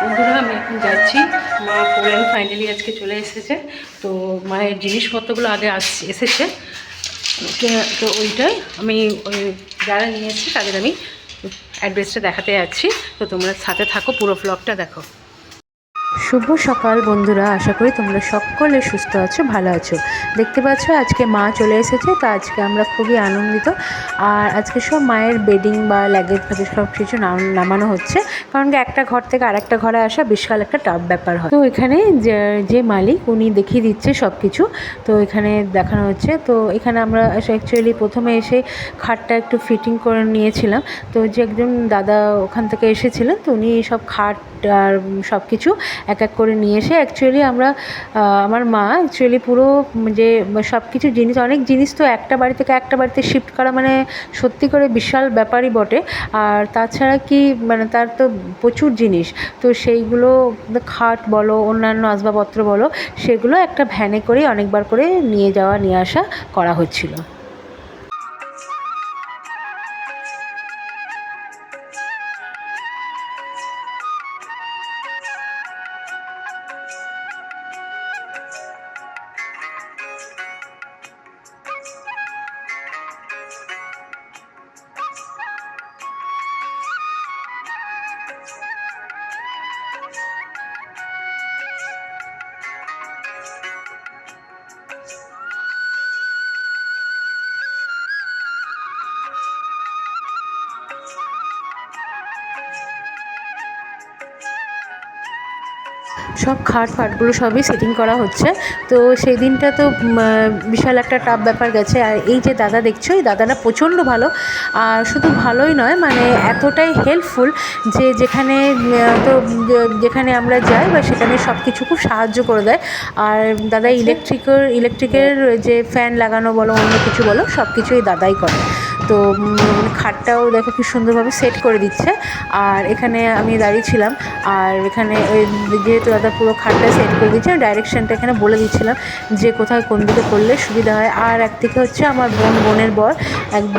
বন্ধুরা আমি এখন যাচ্ছি। মা পোল্যান্ড ফাইনালি আজকে চলে এসেছে। তো মায়ের জিনিসপত্রগুলো আগে এসেছে। তো ওইটাই আমি ওই যারা নিয়ে এসেছি তাদের আমি অ্যাড্রেসটা দেখাতে যাচ্ছি। তো তোমরা সাথে থাকো, পুরো ব্লগটা দেখো। শুভ সকাল বন্ধুরা, আশা করি তোমরা সকলে সুস্থ আছো, ভালো আছো। দেখতে পাচ্ছ আজকে মা চলে এসেছে, তো আজকে আমরা খুবই আনন্দিত। আর আজকে সব মায়ের বেডিং বা লাগেজ ফাগেজ সব কিছু নামানো হচ্ছে, কারণ কি একটা ঘর থেকে আরেকটা ঘরে আসা বিশাল একটা টাফ ব্যাপার হয়। তো এখানে যে মালিক উনি দেখিয়ে দিচ্ছে সব কিছু। তো এখানে দেখানো হচ্ছে। তো এখানে আমরা অ্যাকচুয়ালি প্রথমে এসে খাটটা একটু ফিটিং করে নিয়েছিলাম। তো যে একজন দাদা ওখান থেকে এসেছিলেন, তো উনি সব খাট আর সব কিছু এক এক করে নিয়ে এসে অ্যাকচুয়ালি আমরা আমার মা অ্যাকচুয়ালি পুরো যে সব কিছু জিনিস, অনেক জিনিস তো একটা বাড়ি থেকে একটা বাড়িতে শিফট করা মানে সত্যি করে বিশাল ব্যাপারই বটে। আর তাছাড়া কি মানে তার তো প্রচুর জিনিস, তো সেইগুলো খাট বলো অন্যান্য আসবাবপত্র বলো সেগুলো একটা ভ্যানে করে অনেকবার করে নিয়ে যাওয়া নিয়ে আসা করা হচ্ছিল। সব খাট ফাটগুলো সবই সেটিং করা হচ্ছে। তো সেই দিনটা তো বিশাল একটা টাফ ব্যাপার গেছে। আর এই যে দাদা দেখছো, এই দাদাটা প্রচণ্ড ভালো। আর শুধু ভালোই নয়, মানে এতটাই হেল্পফুল যে যেখানে তো যেখানে আমরা যাই বা সেখানে সব কিছু খুব সাহায্য করে দেয়। আর দাদা ইলেকট্রিকের যে ফ্যান লাগানো বলো অন্য কিছু বলো সব কিছুই দাদাই করে। তো খাটটাও দেখো কি সুন্দরভাবে সেট করে দিচ্ছে। আর এখানে আমি দাঁড়িয়েছিলাম, আর এখানে যেহেতু দাদা পুরো খাটটা সেট করে দিচ্ছে, ডাইরেকশানটা এখানে বলে দিচ্ছিলাম যে কোথায় কোন দিকে করলে সুবিধা হয়। আর একদিকে হচ্ছে আমার বোনের বর,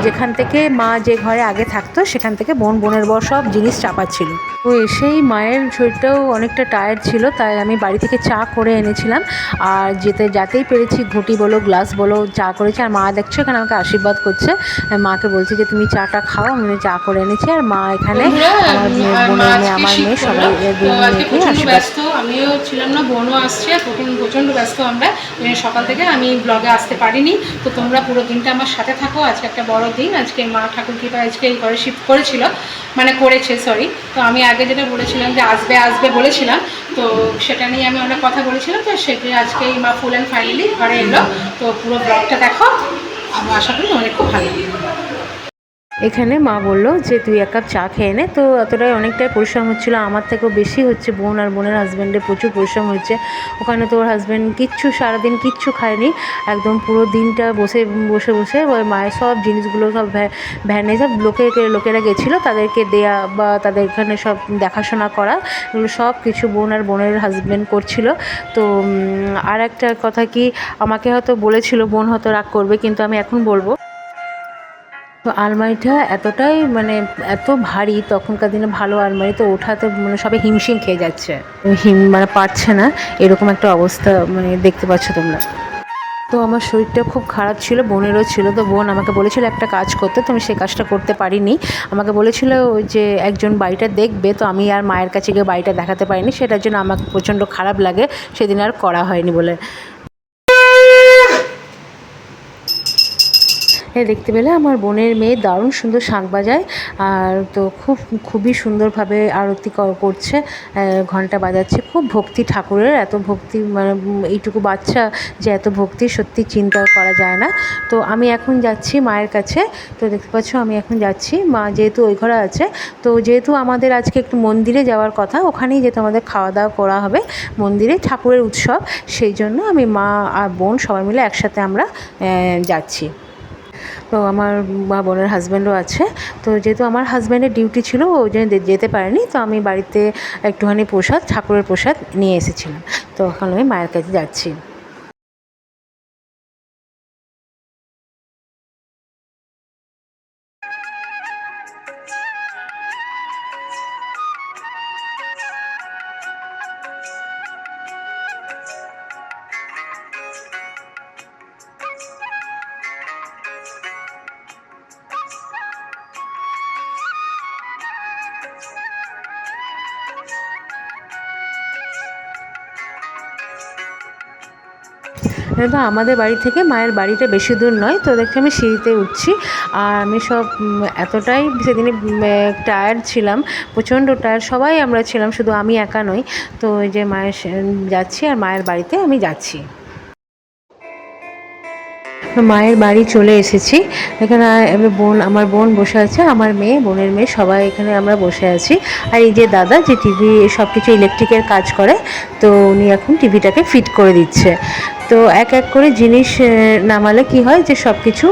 যেখান থেকে মা যে ঘরে আগে থাকতো সেখান থেকে বোনের বর সব জিনিস চাপাচ্ছিল। তো এসেই মায়ের শরীরটাও অনেকটা টায়ার্ড ছিল, তাই আমি বাড়ি থেকে চা করে এনেছিলাম। আর যাতেই পেরেছি ঘটি বলো গ্লাস বলো চা করেছি। আর মা দেখছো এখানে আমাকে আশীর্বাদ করছে। মাকে বলছি যে তুমি চাটা খাও, আমি চা করে এনেছি। আর মা এখানে আমার বোনের মেয়ে আমার মেয়ে সবাই দুই মেয়েকে আশীর্বাদ। আমিও ছিলাম না, বোনও আসছে, প্রচণ্ড ব্যস্ত আমরা সকাল থেকে, আমি ব্লগে আসতে পারিনি। তো তোমরা পুরো দিনটা আমার সাথে থাকো। আজকে একটা বড় দিন, আজকে মা ঠাকুর কৃপা আজকে এই ঘরে শিফট করেছিল, মানে করেছে সরি। তো আমি আগে যেটা বলেছিলাম যে আসবে বলেছিলাম, তো সেটা নিয়ে আমি অনেক কথা বলেছিলাম। তো সেটা আজকে মা ফুল অ্যান্ড ফাইনালি ঘরে এলো। তো পুরো ব্লগটা দেখো, আমি আশা করি অনেক খুব ভালো লাগবে। এখানে মা বলল যে তুই এক কাপ চা খেয়ে নে। তো এতটাই অনেকটাই পরিশ্রম হচ্ছিলো, আমার থেকেও বেশি হচ্ছে। বোন আর বোনের হাজব্যান্ডের প্রচুর পরিশ্রম হচ্ছে ওখানে। তো ওর হাজব্যান্ড সারাদিন কিচ্ছু খায়নি, একদম পুরো দিনটা বসে ওই মায়ের সব জিনিসগুলো সব ভ্যানে সব লোকেরা গেছিলো তাদেরকে দেয়া বা তাদের এখানে সব দেখাশোনা করা, এগুলো সব কিছু বোন আর বোনের হাজব্যান্ড করছিল। তো আর একটা কথা কি, আমাকে হয়তো বলেছিল, বোন হয়তো রাগ করবে কিন্তু আমি এখন বলবো। তো আলমারিটা এতটাই মানে এত ভারী, তখনকার দিনে ভালো আলমারি তো ওঠাতে মানে সবাই হিমশিম খেয়ে যাচ্ছে, মানে পারছে না, এরকম একটা অবস্থা মানে দেখতে পাচ্ছ তোমরা। তো আমার শরীরটা খুব খারাপ ছিল, বোনেরও ছিল। তো বোন আমাকে বলেছিল একটা কাজ করতে, তো আমি সেই কাজটা করতে পারিনি। আমাকে বলেছিল যে একজন বাড়িটা দেখবে, তো আমি আর মায়ের কাছে গিয়ে বাড়িটা দেখাতে পারিনি, সেটার জন্য আমাকে প্রচণ্ড খারাপ লাগে, সেদিন আর করা হয়নি বলে। দেখতে পেলে আমার বোনের মেয়ে দারুণ সুন্দর শাঁখ বাজায়। আর তো খুবই সুন্দরভাবে আরতি করছে, ঘণ্টা বাজাচ্ছে। খুব ভক্তি ঠাকুরের, এত ভক্তি মানে এইটুকু বাচ্চা যে এত ভক্তি সত্যি চিন্তা করা যায় না। তো আমি এখন যাচ্ছি মায়ের কাছে। তো দেখতে পাচ্ছ আমি এখন যাচ্ছি, মা যেহেতু ওই ঘরে আছে, তো যেহেতু আমাদের আজকে একটু মন্দিরে যাওয়ার কথা, ওখানেই যেহেতু আমাদের খাওয়া দাওয়া করা হবে মন্দিরে, ঠাকুরের উৎসব, সেই জন্য আমি মা আর বোন সবাই মিলে একসাথে আমরা যাচ্ছি। তো আমার বোনের হাজব্যান্ডও আছে। তো যেহেতু আমার হাজব্যান্ডের ডিউটি ছিল ওই জন্য যেতে পারেনি, তো আমি বাড়িতে একটুখানি ঠাকুরের প্রসাদ নিয়ে এসেছিলাম। তো এখন আমি মায়ের কাছে যাচ্ছি। তো আমাদের বাড়ি থেকে মায়ের বাড়িটা বেশি দূর নয়, তো দেখছি আমি সিঁড়িতে উঠছি। আর আমি সব এতটাই সেদিনে টায়ার্ড ছিলাম, প্রচণ্ড টায়ার্ড, সবাই আমরা ছিলাম, শুধু আমি একা নই। তো ওই যে মায়ের যাচ্ছি আর মায়ের বাড়িতে আমি যাচ্ছি। মায়ের বাড়ি চলে এসেছি। এখানে আমার বোন বসে আছে, আমার মেয়ে, বোনের মেয়ে, সবাই এখানে আমরা বসে আছি। আর এই যে দাদা যে টিভি সব কিছু ইলেকট্রিকের কাজ করে, তো উনি এখন টিভিটাকে ফিট করে দিচ্ছে। তো এক এক করে জিনিস নামালে কি হয় যে সব কিছু,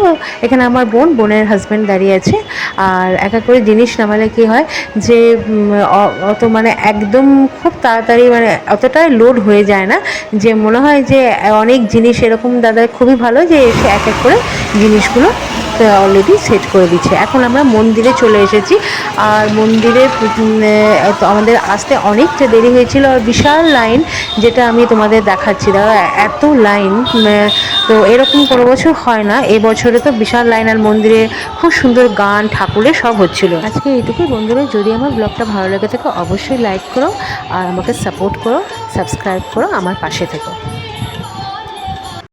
এখানে আমার বোনের হাজব্যান্ড দাঁড়িয়ে আছে। আর এক এক করে জিনিস নামালে কি হয় যে অত মানে একদম খুব তাড়াতাড়ি মানে অতটাই লোড হয়ে যায় না, যে মনে হয় যে অনেক জিনিস এরকম দাদা খুবই ভালো যে এসে এক এক করে জিনিসগুলো অলরেডি সেট করে দিচ্ছে। এখন আমরা মন্দিরে চলে এসেছি। আর মন্দিরে তো আমাদের আসতে অনেকটা দেরি হয়েছিল, আর বিশাল লাইন, যেটা আমি তোমাদের দেখাচ্ছি। দাদা এত লাইন, তো এরকম কোনো বছর হয় না, এবছরে তো বিশাল লাইন। আর মন্দিরে খুব সুন্দর গান ঠাকুরের সব হচ্ছিল। আজকে এইটুকুই বন্ধুরা, যদি আমার ব্লগটা ভালো লেগে থাকে অবশ্যই লাইক করো, আর আমাকে সাপোর্ট করো, সাবস্ক্রাইব করো, আমার পাশে থেকো।